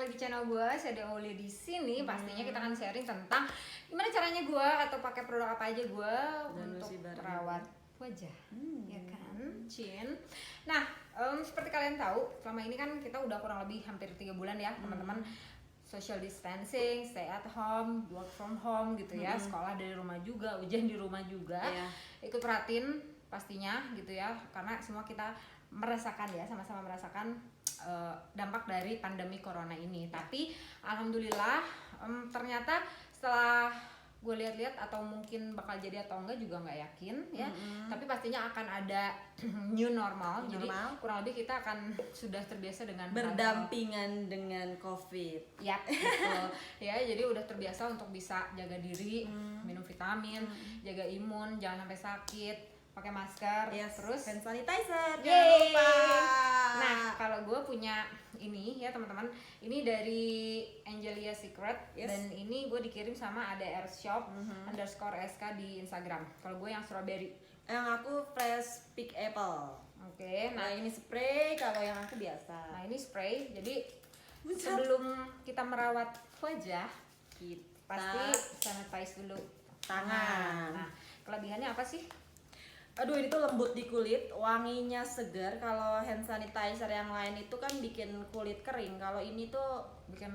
lagi di channel gue, Shade Oli di sini. Pastinya kita akan sharing tentang gimana caranya gue atau pakai produk apa aja gue untuk merawat wajah, ya kan, Cin. Nah, seperti kalian tahu, selama ini kan kita udah kurang lebih hampir 3 bulan ya, teman-teman. Social distancing, stay at home, work from home gitu ya, sekolah dari rumah juga, ujian di rumah juga. Ikut perhatiin pastinya gitu ya, karena semua kita merasakan ya, sama-sama merasakan dampak dari pandemi corona ini. Tapi alhamdulillah ternyata setelah gue lihat-lihat, atau mungkin bakal jadi atau enggak juga nggak yakin ya, tapi pastinya akan ada new normal. Jadi kurang lebih kita akan sudah terbiasa dengan berdampingan dengan COVID. Ya, betul. Ya, jadi udah terbiasa untuk bisa jaga diri, minum vitamin, jaga imun, jangan sampai sakit, pakai masker, terus hand sanitizer, jangan lupa. Nah, kalau gue punya ini ya teman-teman, ini dari Angelia Secret, dan ini gue dikirim sama ADR Shop _SK di Instagram. Kalau gue yang strawberry, yang aku fresh pick apple. Oke, nah ini spray, kalau yang aku biasa. Nah ini spray. Jadi sebelum kita merawat wajah, kita pasti sanitize dulu tangan. Nah, kelebihannya apa sih? Aduh, ini tuh lembut di kulit, wanginya segar. Kalau hand sanitizer yang lain itu kan bikin kulit kering. Kalau ini tuh bikin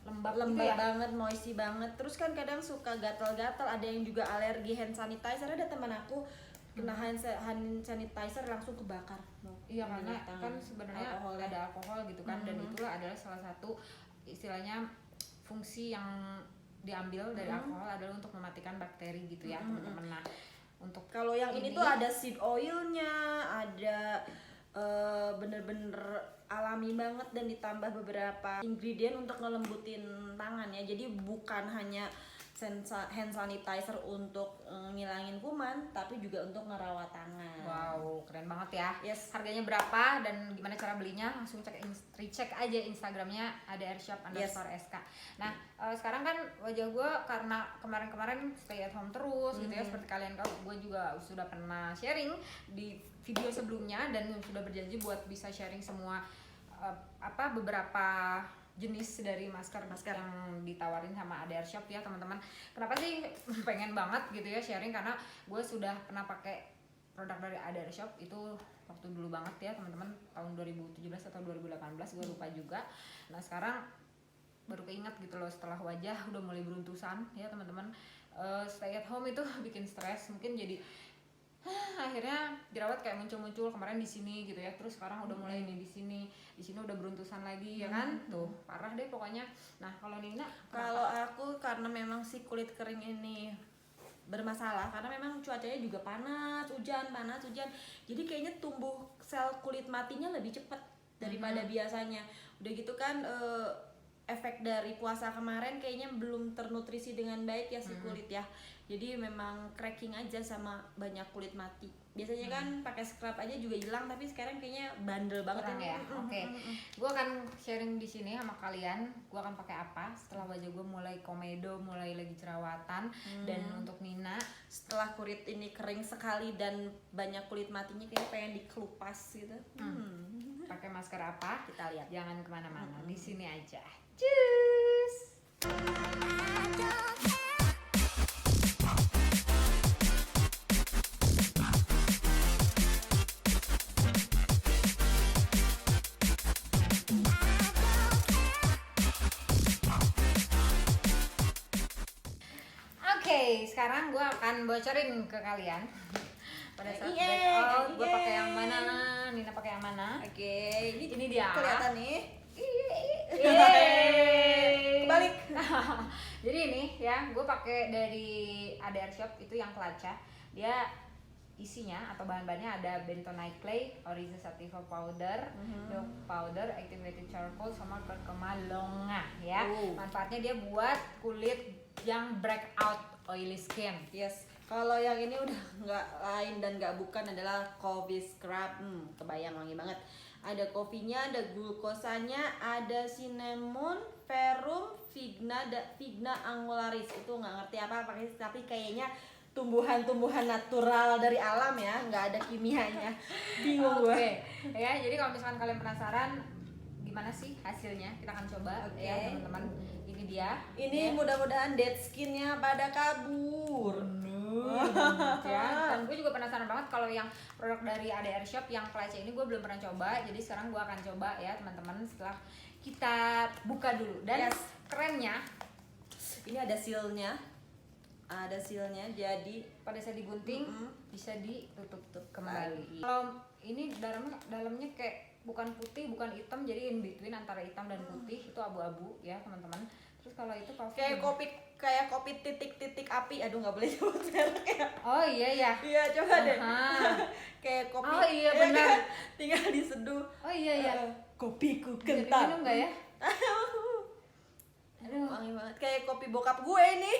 lembab gitu ya? Banget, moisty banget. Terus kan kadang suka gatal-gatal, ada yang juga alergi hand sanitizer. Ada teman aku kena hand sanitizer langsung kebakar. Iya, karena kan sebenarnya ada alkohol gitu kan, dan itulah adalah salah satu istilahnya fungsi yang diambil dari alkohol adalah untuk mematikan bakteri gitu ya, teman-teman. Nah, untuk kalau yang ini tuh ada seed oilnya, ada bener-bener alami banget, dan ditambah beberapa ingredient untuk ngelembutin tangan ya. Jadi bukan hanya hand sanitizer untuk ngilangin kuman, tapi juga untuk ngerawat tangan. Wow, keren banget ya. Harganya berapa dan gimana cara belinya? Langsung cek aja Instagramnya ADR Shop _SK. Nah, sekarang kan wajah gue karena kemarin stay at home terus gitu ya, seperti kalian tahu, gue juga sudah pernah sharing di video sebelumnya dan sudah berjanji buat bisa sharing semua beberapa jenis dari masker yang ditawarin sama ADR Shop ya teman-teman. Kenapa sih pengen banget gitu ya sharing, karena gue sudah pernah pakai produk dari ADR Shop itu waktu dulu banget ya teman-teman, tahun 2017 atau 2018 gue lupa juga. Nah, sekarang baru keinget gitu loh, setelah wajah udah mulai beruntusan ya teman-teman. Stay at home itu bikin stres, mungkin jadi akhirnya jerawat kayak muncul-muncul kemarin di sini gitu ya, terus sekarang udah mulai ini di sini udah beruntusan lagi ya kan, tuh parah deh pokoknya. Nah, kalau Nina, kalau aku karena memang si kulit kering ini bermasalah karena memang cuacanya juga panas hujan, jadi kayaknya tumbuh sel kulit matinya lebih cepat daripada biasanya. Udah gitu kan efek dari puasa kemarin kayaknya belum ternutrisi dengan baik ya si kulit ya. Jadi memang cracking aja sama banyak kulit mati. Biasanya kan pakai scrub aja juga hilang, tapi sekarang kayaknya bandel banget ya. Oke. Gue akan sharing di sini sama kalian. Gue akan pakai apa setelah wajah gue mulai komedo, mulai lagi jerawatan. Dan untuk Nina, setelah kulit ini kering sekali dan banyak kulit matinya, kayak pengen dikelupas gitu. Pakai masker apa? Kita lihat. Jangan kemana-mana, di sini aja. Cus. Sekarang gue akan bocorin ke kalian pada saat breakout gue pakai yang mana, Nina pakai yang mana. Ini dia. Kelihatan nih. Kebalik. Jadi ini ya, gue pakai dari ADR Shop itu yang Klaca. Dia isinya atau bahan-bahannya ada bentonite clay, Oriza sativa powder, milk powder, activated charcoal, sama curcuma longa ya. Manfaatnya dia buat kulit yang breakout oily skin. Kalau yang ini udah nggak lain dan nggak bukan adalah coffee scrub. Kebayang wangi banget. Ada kopinya, ada glukosanya, ada cinnamon, verum, vigna angularis. Itu nggak ngerti apa tapi kayaknya tumbuhan-tumbuhan natural dari alam ya, nggak ada kimianya. Bingung gue. Ya, jadi kalau misalkan kalian penasaran gimana sih hasilnya, kita akan coba ya teman-teman. Ini dia. Ini mudah-mudahan dead skinnya pada kabur. Ya, dan gue juga penasaran banget kalau yang produk dari ADR Shop yang Clace ini gue belum pernah coba, jadi sekarang gue akan coba ya teman-teman setelah kita buka dulu. Dan kerennya ini ada sealnya, jadi pada saat digunting bisa ditutup kembali. Kalau ini dalamnya kayak bukan putih bukan hitam, jadi in between antara hitam dan putih, itu abu-abu ya teman-teman. Terus kalau itu kayak kopi titik-titik api, aduh nggak boleh sebut merek ya. Oh iya Iya coba deh. Kayak kopi. Oh iya benar. Tinggal diseduh. Oh iya. Kopiku Jadi kental. minum nggak ya? Aduh. Wangi banget kayak kopi bokap gue ini.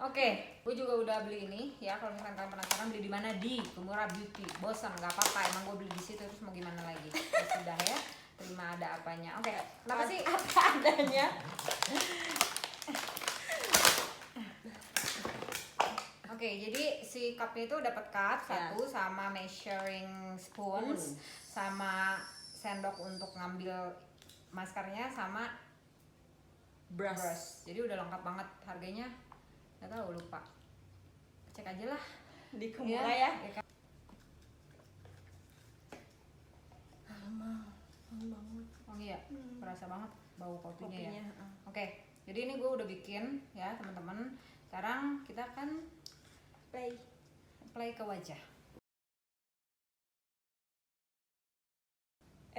Oke, gue juga udah beli ini ya. Kalau misalkan kalian penasaran beli di mana, di Kumura Beauty. Bosan nggak apa-apa, emang gue beli di situ, terus mau gimana lagi? Ya sudah ya, terima ada apanya. Oke, kenapa sih apa adanya? Oke, jadi si cupnya itu dapat cup satu sama measuring spoons, sama sendok untuk ngambil maskernya, sama brush. Jadi udah lengkap banget. Harganya nggak tahu, lupa. Cek aja lah Di Kumura ya. Wangi ya, berasa banget bau kopinya ya. Oke, jadi ini gue udah bikin ya teman-teman. Sekarang kita akan play ke wajah.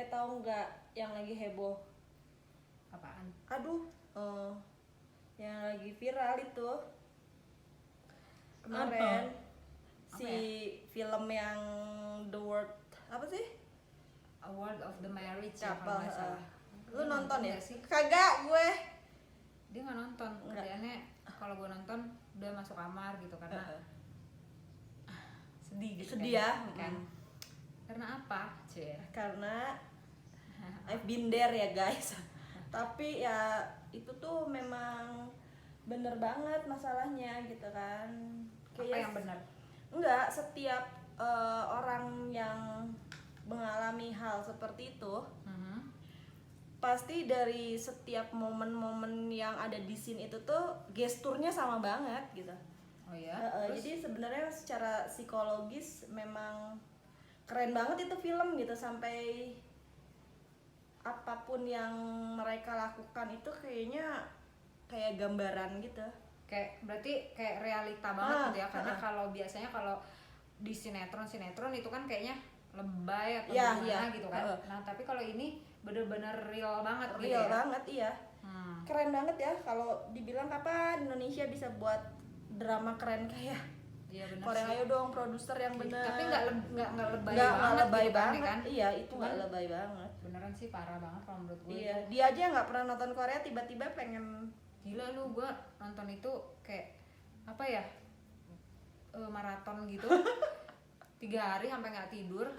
Tahu nggak yang lagi heboh? Apaan? Aduh, yang lagi viral itu kemarin. Si film yang The World apa sih? Award of the Marriage ya, Apa? kalau nggak salah. Lu nonton ya? Sih? Kagak gue. Dia nggak nonton. Kerjaannya kalau gue nonton udah masuk kamar gitu karena sedih gitu. Sedih kan. Karena apa? Karena I've been there ya guys. Tapi ya itu tuh memang bener banget masalahnya gitu kan. Apa yang benar? Enggak, setiap orang yang mengalami hal seperti itu pasti dari setiap momen-momen yang ada di scene itu tuh gesturnya sama banget gitu. Oh ya. Jadi sebenarnya secara psikologis memang keren banget itu film gitu, sampai apapun yang mereka lakukan itu kayaknya kayak gambaran gitu. Kayak berarti kayak realita banget gitu ya, karena kalau biasanya kalau di sinetron itu kan kayaknya lebay atau gimana gitu kan. Nah tapi kalau ini bener-bener real banget gitu ya. Real banget iya. Keren banget ya, kalau dibilang kapan Indonesia bisa buat drama keren kayak Korea, ayo dong produser yang bener. Tapi nggak lebay banget kan? Iya itu nggak lebay banget. Beneran sih parah banget kalau menurut gue. Iya, dia aja nggak pernah nonton Korea tiba-tiba pengen. Gila lu, gue nonton itu kayak apa ya, maraton gitu 3 hari sampai nggak tidur.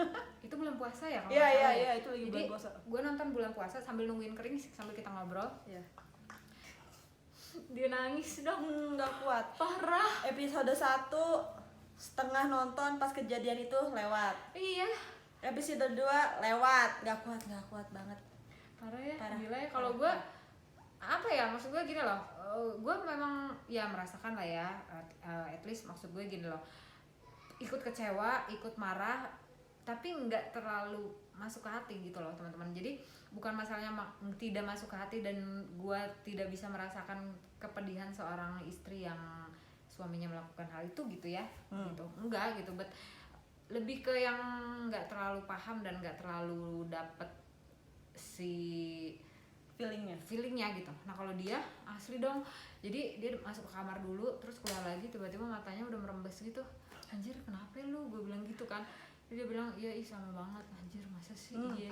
Itu bulan puasa ya kalau Iya itu lagi bulan puasa. Gue nonton bulan puasa sambil nungguin kering sambil kita ngobrol. Iya. Dia nangis dong, nggak kuat. Parah. Episode 1 setengah nonton, pas kejadian itu lewat. Iya. Episode 2 lewat, nggak kuat banget. Parah ya. Gila ya. Kalau gue apa ya, maksud gue gini loh, gue memang ya merasakan lah ya, at least maksud gue gini loh, ikut kecewa, ikut marah, tapi nggak terlalu masuk ke hati gitu loh teman-teman. Jadi bukan masalahnya tidak masuk ke hati dan gue tidak bisa merasakan kepedihan seorang istri yang suaminya melakukan hal itu gitu ya, gitu enggak gitu, but lebih ke yang nggak terlalu paham dan nggak terlalu dapet si feelingnya gitu. Nah kalau dia asli dong, jadi dia masuk ke kamar dulu terus keluar lagi, tiba-tiba matanya udah merembes gitu. Anjir kenapa lu, gue bilang gitu kan. Dia bilang iya sama banget. Anjir masa sih. Iya.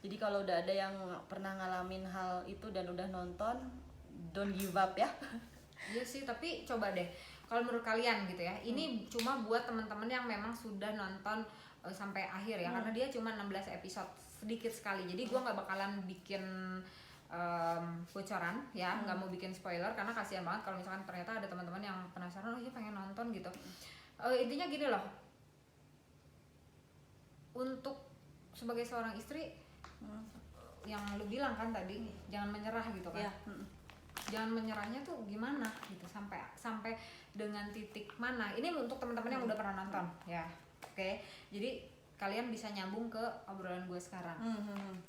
Jadi kalau udah ada yang pernah ngalamin hal itu dan udah nonton, don't give up ya. Iya sih, tapi coba deh kalau menurut kalian gitu ya, ini cuma buat teman-teman yang memang sudah nonton sampai akhir ya, karena dia cuma 16 episode, sedikit sekali. Jadi gue nggak bakalan bikin bocoran ya, nggak mau bikin spoiler karena kasihan banget kalau misalkan ternyata ada teman-teman yang penasaran, oh iya pengen nonton gitu. Intinya gini loh, untuk sebagai seorang istri yang lu bilang kan tadi, jangan menyerah gitu kan. Ya. Jangan menyerahnya tuh gimana gitu, sampai dengan titik mana. Ini untuk teman-teman yang udah pernah nonton ya. Oke. Jadi kalian bisa nyambung ke obrolan gue sekarang.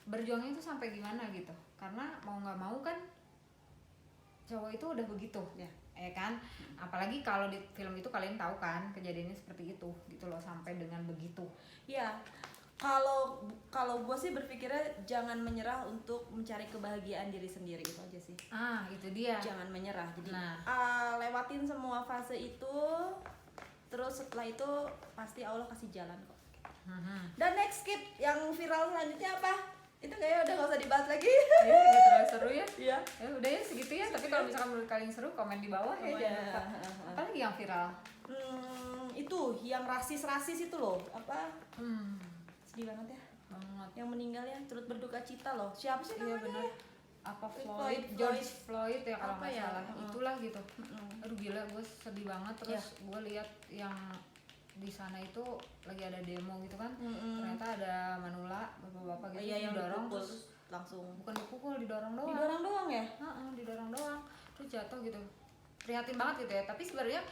Berjuangnya itu sampai gimana gitu. Karena mau nggak mau kan cowok itu udah begitu ya kan. Apalagi kalau di film itu kalian tahu kan kejadiannya seperti itu gitu loh, sampai dengan begitu. Ya, kalau gue sih berpikirnya jangan menyerah untuk mencari kebahagiaan diri sendiri, itu aja sih. Itu dia, jangan menyerah. Jadi lewatin semua fase itu, terus setelah itu pasti Allah kasih jalan kok. Dan next skip yang viral selanjutnya apa? Itu kayaknya udah gak usah dibahas lagi. Iya, terlalu seru ya. Iya. Ya udah ya segitu ya. Tapi kalau misalkan menurut kalian seru, komen di bawah ya. Jangan lupa. Apalagi yang viral? Itu yang rasis itu loh. Apa? Sedih banget ya. Banget. Yang meninggal ya, turut berduka cita loh. Siapa sih namanya? Iya benar. Apa George Floyd ya kalau nggak salah. Itulah gitu. Aduh gila, gue sedih banget. Terus gue lihat yang di sana itu lagi ada demo gitu kan. Ternyata ada manula bapak-bapak gitu yang didorong terus langsung, bukan dipukul, didorong doang. Didorong doang ya? Didorong doang. Terus jatuh gitu. Prihatin banget gitu ya. Tapi sebenarnya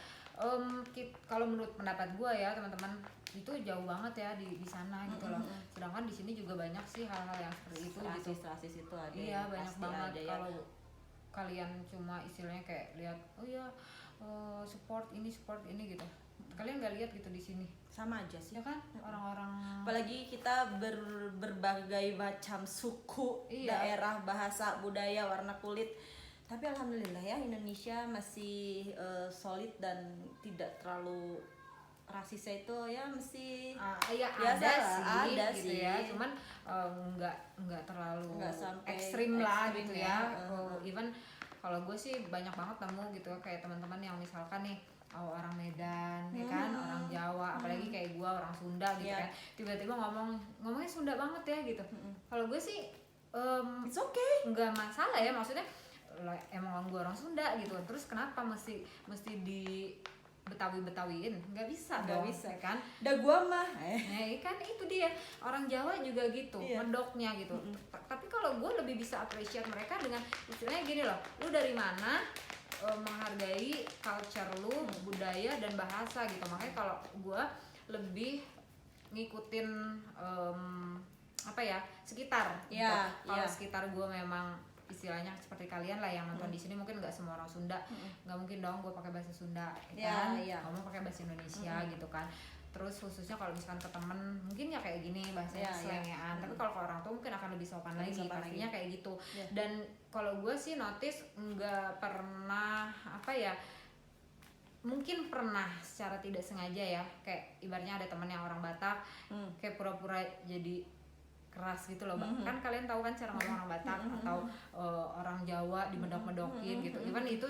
kalau menurut pendapat gue ya teman-teman, itu jauh banget ya di sana gitu loh. Sedangkan di sini juga banyak sih hal-hal yang seperti itu gitu. Rasis itu ada. Iya, banyak banget. Kalau kalian cuma istilahnya kayak lihat support ini gitu, kalian nggak lihat gitu di sini. Sama aja sih ya kan, orang-orang, apalagi kita berbagai macam suku, daerah, bahasa, budaya, warna kulit. Tapi alhamdulillah ya, Indonesia masih solid dan tidak terlalu rasisnya itu ya masih ada sih ya, cuman nggak terlalu ekstrim lah gitu ya. Even kalau gue sih banyak banget nemu gitu kayak teman-teman yang misalkan nih orang Medan ya kan, orang Jawa, apalagi kayak gue orang Sunda gitu kan, tiba-tiba ngomongnya Sunda banget ya gitu. Kalau gue sih it's okay, nggak masalah ya, maksudnya emang gue orang Sunda gitu, terus kenapa mesti di Betawiin, nggak bisa kan. Udah gua mah kan itu dia, orang Jawa juga gitu, medoknya gitu. Tapi kalau gue lebih bisa appreciate mereka dengan istilahnya gini loh, lu dari mana, menghargai culture lu, budaya dan bahasa gitu. Makanya kalau gue lebih ngikutin sekitar gitu. Kalau sekitar gue memang istilahnya seperti kalian lah yang nonton di sini, mungkin nggak semua orang Sunda, nggak mungkin dong gue pakai bahasa Sunda kan, ngomong pakai bahasa Indonesia gitu kan. Terus khususnya kalau misalkan ke temen mungkin ya kayak gini bahasanya selengean, tapi kalau ke orang tuh mungkin akan lebih sopan lagi, pastinya kayak gitu. Dan kalau gue sih notice nggak pernah mungkin pernah secara tidak sengaja ya, kayak ibaratnya ada teman yang orang Batak kayak pura-pura jadi keras gitu loh, kan kalian tahu kan cara ngomong orang Batak atau orang Jawa dimedok-medokin gitu. Even itu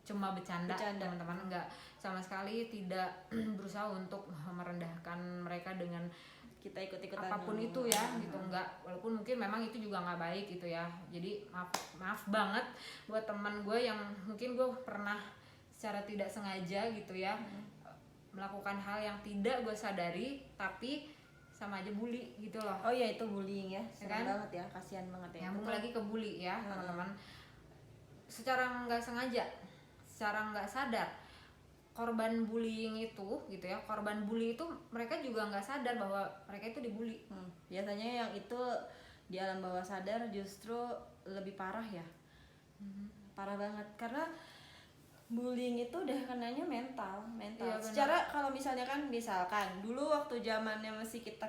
cuma bercanda. Teman-teman enggak sama sekali tidak berusaha untuk merendahkan mereka dengan kita ikut-ikutan apapun itu ya gitu, enggak. Walaupun mungkin memang itu juga nggak baik gitu ya. Jadi maaf banget buat teman gue yang mungkin gue pernah secara tidak sengaja gitu ya melakukan hal yang tidak gue sadari, tapi sama aja bully gitu loh. Oh iya, itu bullying ya, kan? Banget ya, kasihan banget ya. Nyambung lagi ke bully ya teman-teman. Secara nggak sengaja, secara nggak sadar, korban bullying itu gitu ya, korban bully itu mereka juga nggak sadar bahwa mereka itu dibully. Biasanya yang itu di alam bawah sadar justru lebih parah ya. Parah banget, karena bullying itu udah kenanya mental. Iya, secara kalau misalkan dulu waktu zamannya masih kita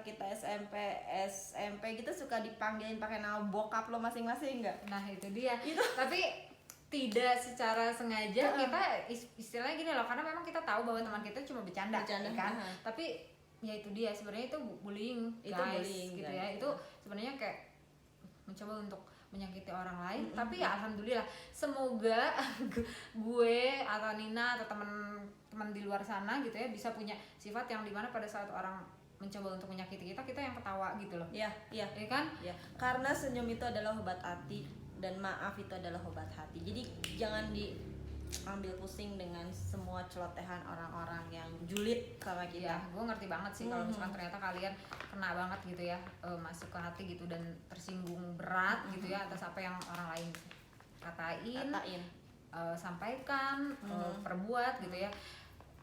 SMP gitu suka dipanggilin pakai nama bokap lo masing-masing nggak? Nah itu dia. Tapi tidak secara sengaja kita istilahnya gini loh, karena memang kita tahu bahwa teman kita cuma bercanda kan. Tapi ya itu dia, sebenarnya itu bullying guys, gitu ya. Itu sebenarnya kayak mencoba untuk menyakiti orang lain. Tapi ya alhamdulillah, semoga gue atau Nina atau teman-teman di luar sana gitu ya bisa punya sifat yang dimana pada saat orang mencoba untuk menyakiti kita yang ketawa gitu loh. Iya kan? Iya. Karena senyum itu adalah obat hati dan maaf itu adalah obat hati. Jadi jangan ambil pusing dengan semua celotehan orang-orang yang julid sama kita. Iya, gue ngerti banget sih kalau misalkan ternyata kalian kena banget gitu ya, masuk ke hati gitu dan tersinggung berat gitu ya atas apa yang orang lain katain. Sampaikan, perbuat gitu ya.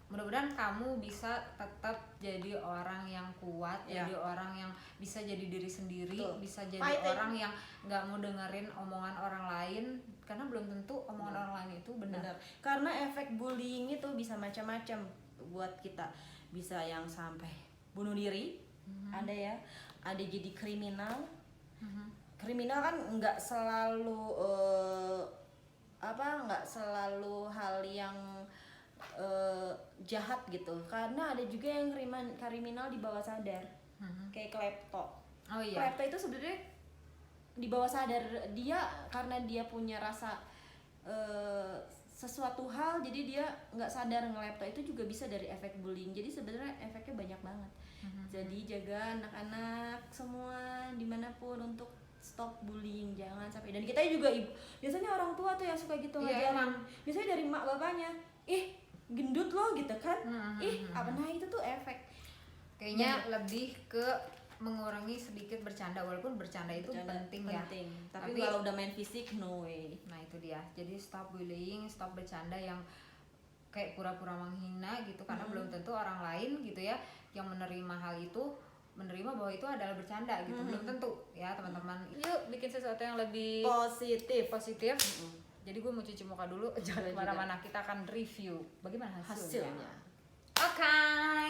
Mudah-mudahan kamu bisa tetap jadi orang yang kuat, jadi orang yang bisa jadi diri sendiri, bisa jadi orang yang nggak mau dengerin omongan orang lain, karena belum tentu omongan orang lain itu benar. Karena efek bullying itu bisa macam-macam buat kita, bisa yang sampai bunuh diri, ada ya, ada jadi kriminal. Kriminal kan nggak selalu nggak selalu hal yang jahat gitu, karena ada juga yang kriminal di bawah sadar, kayak klepto. Klepto itu sebenarnya di bawah sadar dia, karena dia punya rasa sesuatu hal, jadi dia nggak sadar ngelepto. Itu juga bisa dari efek bullying. Jadi sebenarnya efeknya banyak banget. Jadi jaga anak-anak semua dimanapun untuk stop bullying, jangan sampai. Dan kita juga biasanya orang tua tuh yang suka gitu ngajarin. Biasanya dari mak bapaknya, gendut lo gitu kan, itu tuh efek. Kayaknya lebih ke mengurangi sedikit bercanda, walaupun bercanda itu penting ya. Tapi kalau udah main fisik, no way. Nah itu dia. Jadi stop bullying, stop bercanda yang kayak pura-pura menghina gitu, karena belum tentu orang lain gitu ya yang menerima hal itu, menerima bahwa itu adalah bercanda gitu. Belum tentu ya teman-teman. Yuk bikin sesuatu yang lebih positif. Jadi gue mau cuci muka dulu, jangan kemana-mana, kita akan review bagaimana hasilnya. Oke,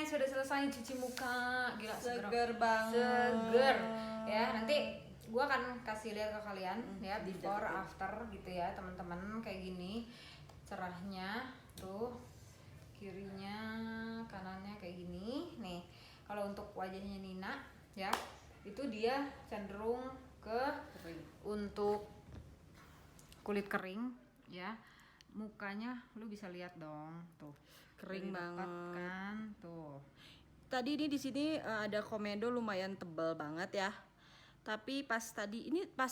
sudah selesai cuci muka, gila seger banget. Seger ya, nanti gue akan kasih lihat ke kalian ya before after gitu ya teman-teman, kayak gini cerahnya tuh, kirinya kanannya kayak gini nih. Kalau untuk wajahnya Nina ya, itu dia cenderung ke untuk kulit kering ya. Mukanya lu bisa lihat dong tuh, kering banget kan tuh. Tadi ini di sini ada komedo lumayan tebal banget ya. Tapi pas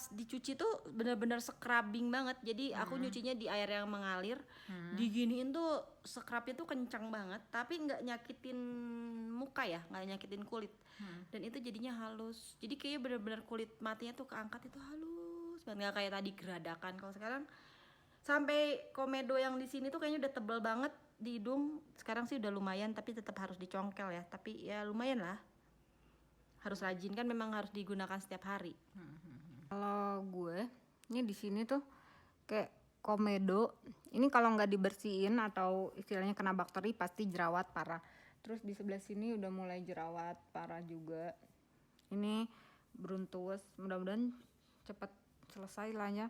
dicuci tuh benar-benar scrubbing banget. Jadi aku nyucinya di air yang mengalir. Diginiin tuh scrubnya tuh kencang banget, tapi nggak nyakitin muka ya, nggak nyakitin kulit. Dan itu jadinya halus. Jadi kayaknya benar-benar kulit matinya tuh keangkat itu halus banget, nggak kayak tadi geradakan. Kalau sekarang sampai komedo yang di sini tuh kayaknya udah tebal banget di hidung. Sekarang sih udah lumayan, tapi tetap harus dicongkel ya. Tapi ya lumayan lah. Harus rajin kan, memang harus digunakan setiap hari. Kalau gue ini di sini tuh kayak komedo. Ini kalau nggak dibersihin atau istilahnya kena bakteri pasti jerawat parah. Terus di sebelah sini udah mulai jerawat parah juga. Ini beruntus. Mudah-mudahan cepat selesai lah ya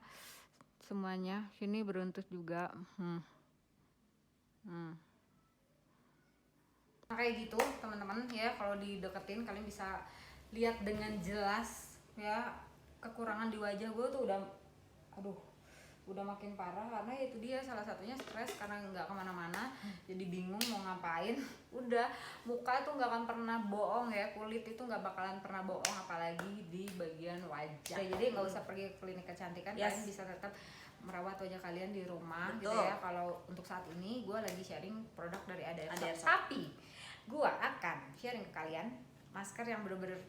semuanya. Sini beruntus juga. Nah, kayak gitu teman-teman ya, kalau dideketin kalian bisa lihat dengan jelas ya kekurangan di wajah gue tuh udah makin parah, karena itu dia salah satunya stres karena nggak kemana-mana, jadi bingung mau ngapain. Udah, muka tuh nggak akan pernah bohong ya, kulit itu nggak bakalan pernah bohong, apalagi di bagian wajah. Jadi nggak usah pergi ke klinik kecantikan, kalian bisa tetap merawat wajah kalian di rumah. Betul. Gitu ya. Kalau untuk saat ini gue lagi sharing produk dari Aderso, tapi gue akan sharing ke kalian masker yang bener-bener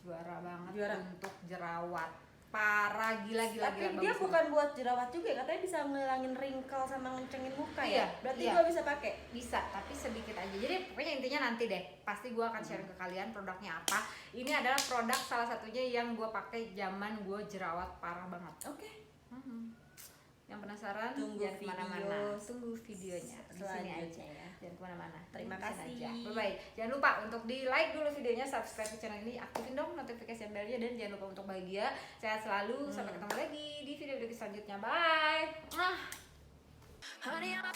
juara banget untuk jerawat parah, gila. Tapi dia bukan buat jerawat juga, katanya bisa ngilangin wrinkle sama ngecengin muka ya. Berarti gue bisa pakai? Bisa, tapi sedikit aja. Jadi pokoknya intinya nanti deh, pasti gue akan sharing ke kalian produknya apa. Ini adalah produk salah satunya yang gue pakai zaman gue jerawat parah banget. Oke. Yang penasaran? Jangan kemana-mana. Tunggu videonya di sini aja ya. Jangan kemana-mana. Terima kasih. Bye-bye. Jangan lupa untuk di like dulu videonya, subscribe ke channel ini, aktifin dong notifikasi belnya, dan jangan lupa untuk bahagia, sehat selalu. Sampai ketemu lagi di video-video selanjutnya. Bye. Honey, I'm